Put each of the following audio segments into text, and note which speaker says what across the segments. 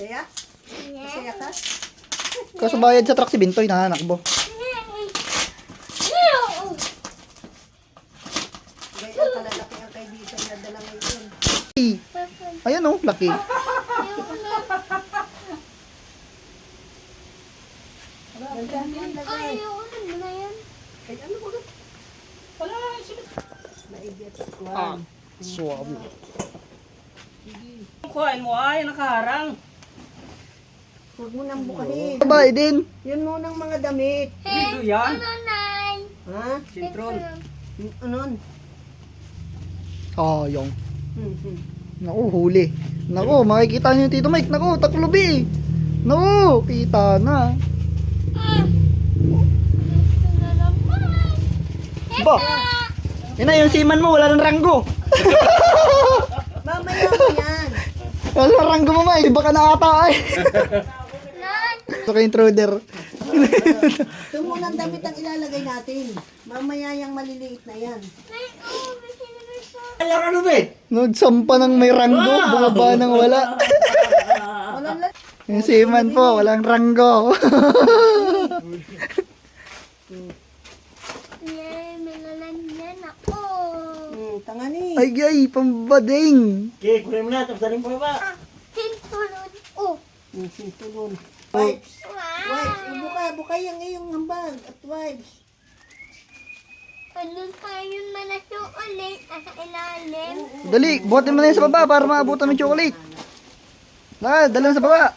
Speaker 1: Masaya? Masaya ka?
Speaker 2: Kaso bayad sa truck si Bintoy, nanakbo.
Speaker 1: Ganyan kalalaki ang kaibigan na dala ngayon.
Speaker 2: Ayan oh, laki.
Speaker 1: Ay, ano na yan? Ay, ano ba? Wala, maigit.
Speaker 2: Suwabe.
Speaker 3: Kuhain mo ay, nakaharang.
Speaker 1: Huwag mo nang bukahin.
Speaker 2: Babae din.
Speaker 1: Yun munang mga damit.
Speaker 3: Dito yan.
Speaker 1: Ha?
Speaker 3: Sintron.
Speaker 1: Anon?
Speaker 2: Sayang. Naku, huli. Naku, makikita niyo yung Tito Mike. Naku, taklubi. Naku, kita na. Ba? Yun na, yung seaman mo, wala ng ranggo.
Speaker 1: Mamaya mo yan.
Speaker 2: Wala ng ranggo mo, Mike. Iba ka na ata ay. Ito kay intruder.
Speaker 1: Ito munang damit ang ilalagay natin. Mamaya yung maliliit na yan.
Speaker 2: Nagsampa ng may ranggo, bumaba ng wala.
Speaker 1: Walang lang.
Speaker 2: Yung seaman po, walang ranggo.
Speaker 1: Tanga ni.
Speaker 2: Ay, ay, pambading.
Speaker 3: Okay, kunin mo na. Tapos daling pa ba?
Speaker 1: Sintulon. Wipes. Wipes. Buka yung iyong hambag at wipes.
Speaker 4: Ano tayo malaki ulit sa ilalim?
Speaker 2: Dali, buhatin mo na yun sa baba para maabutan mo yung chocolate. Dali na sa baba.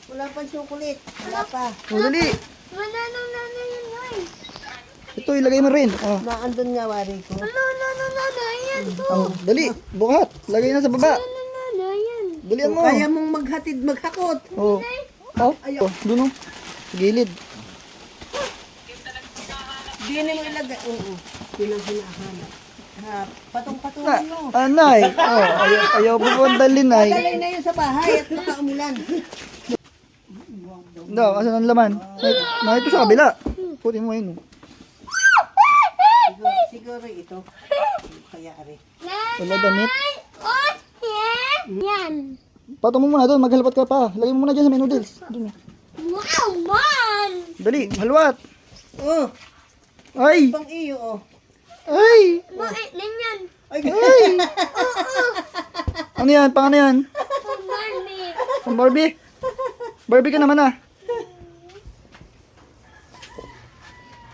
Speaker 1: Wala pang chocolate. Wala pa.
Speaker 2: O, dali.
Speaker 4: Wala nang yun yun.
Speaker 2: Ito, ilagay mo rin. Oh.
Speaker 1: Naandun nga wari ko.
Speaker 4: Yan to.
Speaker 2: Oh, dali, buhat. Lagay na sa baba.
Speaker 4: Yan.
Speaker 2: Dalian mo.
Speaker 1: Kaya mong maghatid maghakot.
Speaker 2: Oh. Oh, oh, dun oh. Sa gilid.
Speaker 1: Di na mo ilagay. Oo. Yun ang hinahanap. Patong-patungan mo.
Speaker 2: Anay. Oh, ayaw bubundalin ay.
Speaker 1: Dalay na yun sa bahay at baka umulan.
Speaker 2: No, asan ang laman? Ito sa kabila. Putin mo yun. Oh.
Speaker 1: Siguro ito. Kaya ari.
Speaker 2: Wala damit.
Speaker 4: Yan.
Speaker 2: Patong mo muna doon, maghalpat ka pa. Lagay mo muna dyan sa may noodles. Doon.
Speaker 4: Wow, man.
Speaker 2: Dali, halwat.
Speaker 1: Oh.
Speaker 2: Ay!
Speaker 1: Pang iyo oh.
Speaker 2: Ay!
Speaker 4: Bakit ganyan?
Speaker 1: Ay.
Speaker 2: Ano yan? Pang ano yan?
Speaker 4: Barbie.
Speaker 2: Pang Barbie? Barbie ka naman ah.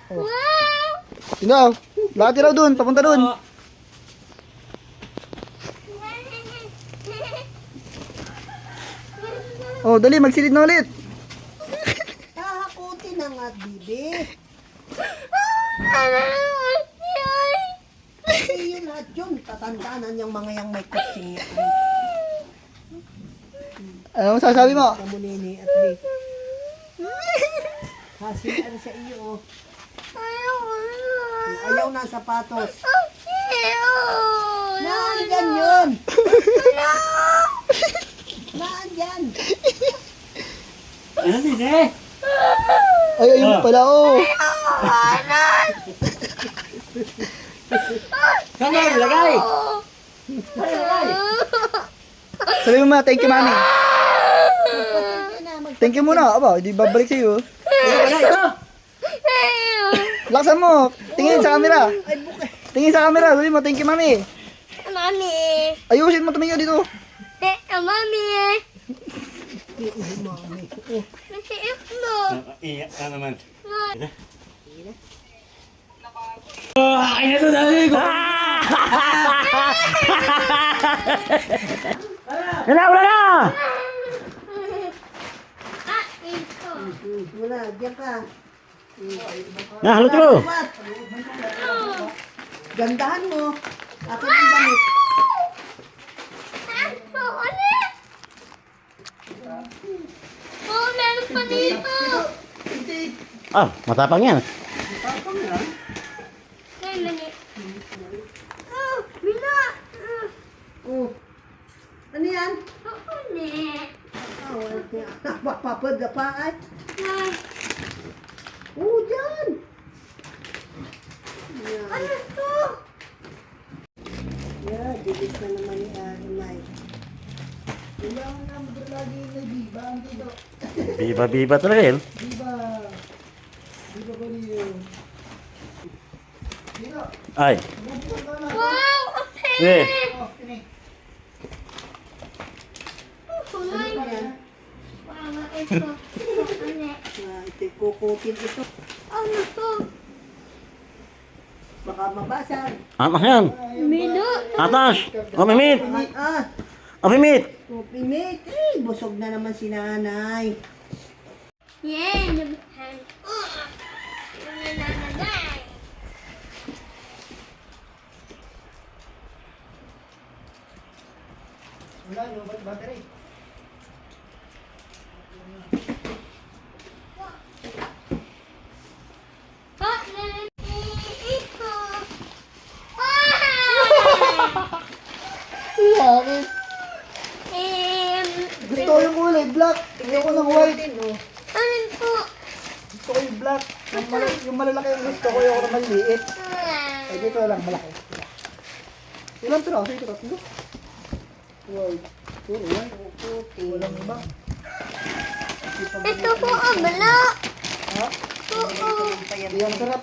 Speaker 4: Wow.
Speaker 2: Tingnan. Lakad ka raw doon, papunta doon. Oh, dali, magsilid na ulit.
Speaker 1: Hahakutin na nga, bibi. Iyo lahat yun. Tatandaanan yung mga yang may kutsing yan.
Speaker 2: Ano masasabi mo?
Speaker 1: Kamunini at di. Hasilan sa iyo oh. Ayaw na sapatos. Naandyan yun. Naandyan.
Speaker 3: Ano din eh?
Speaker 2: Ay, ayun pala oh.
Speaker 3: Kanya, ilagay.
Speaker 2: Sabi mo ma, thank you mami. Thank you muna. Aba, hindi babalik sa'yo. Laksan mo. Tingin sa camera. Tingin sa camera. Sabi mo, thank you mami.
Speaker 4: Mami.
Speaker 2: Ayusin mo tumingin dito.
Speaker 4: Mami. Nasiip mo.
Speaker 3: Iya ka naman. Wala na!
Speaker 4: Ito.
Speaker 1: Wala, diyan ka.
Speaker 3: Halot mo!
Speaker 1: Gandahan mo. Akin ang damit.
Speaker 4: Ulit. Oh, meron pa dito.
Speaker 3: Ah, matapang yan.
Speaker 4: Ay, mali. Oh, Mina.
Speaker 1: Oh. Ano yan?
Speaker 4: Ulit.
Speaker 1: Papapad pa at.
Speaker 4: Ay,
Speaker 1: Oh, dyan.
Speaker 4: ano to?
Speaker 1: Yeah, dilis na naman ni Inay. Ilaw ng
Speaker 2: lagi may biba ang dito.
Speaker 3: Biba talaga yun.
Speaker 2: Biba. Biba ko rin. Dito.
Speaker 3: Ay.
Speaker 2: Bubukod ka na.
Speaker 4: Wow!
Speaker 3: Eh.
Speaker 2: Oh, tinig.
Speaker 4: Kulay.
Speaker 1: Ano yan?
Speaker 4: Wow, ito. Ano?
Speaker 1: Ito kukutin ito.
Speaker 4: Ano to?
Speaker 1: Baka mabasag.
Speaker 3: Atas yan.
Speaker 4: Milo.
Speaker 3: Atas. Mamimit.
Speaker 1: Ah,
Speaker 3: Mamimit.
Speaker 1: pupimit. Eh, busog na naman si nanay.
Speaker 4: Yan. Nabihan. Nananagay.
Speaker 2: Wala, lubat battery.
Speaker 4: Ah, ito. Ah!
Speaker 2: Bakit? Gusto ko yung kulay black. Ayoko ng white.
Speaker 4: Ano po?
Speaker 2: Gusto ko yung black. Yung malalaki yung gusto ko. Ayoko na maliit. Eh, dito lang malaki. Ilang piraso ito? Tatlo? White. Puro white. Walang iba.
Speaker 4: Ito po ang bala.
Speaker 2: Ha?
Speaker 4: Oo.
Speaker 2: Hindi ang sarap.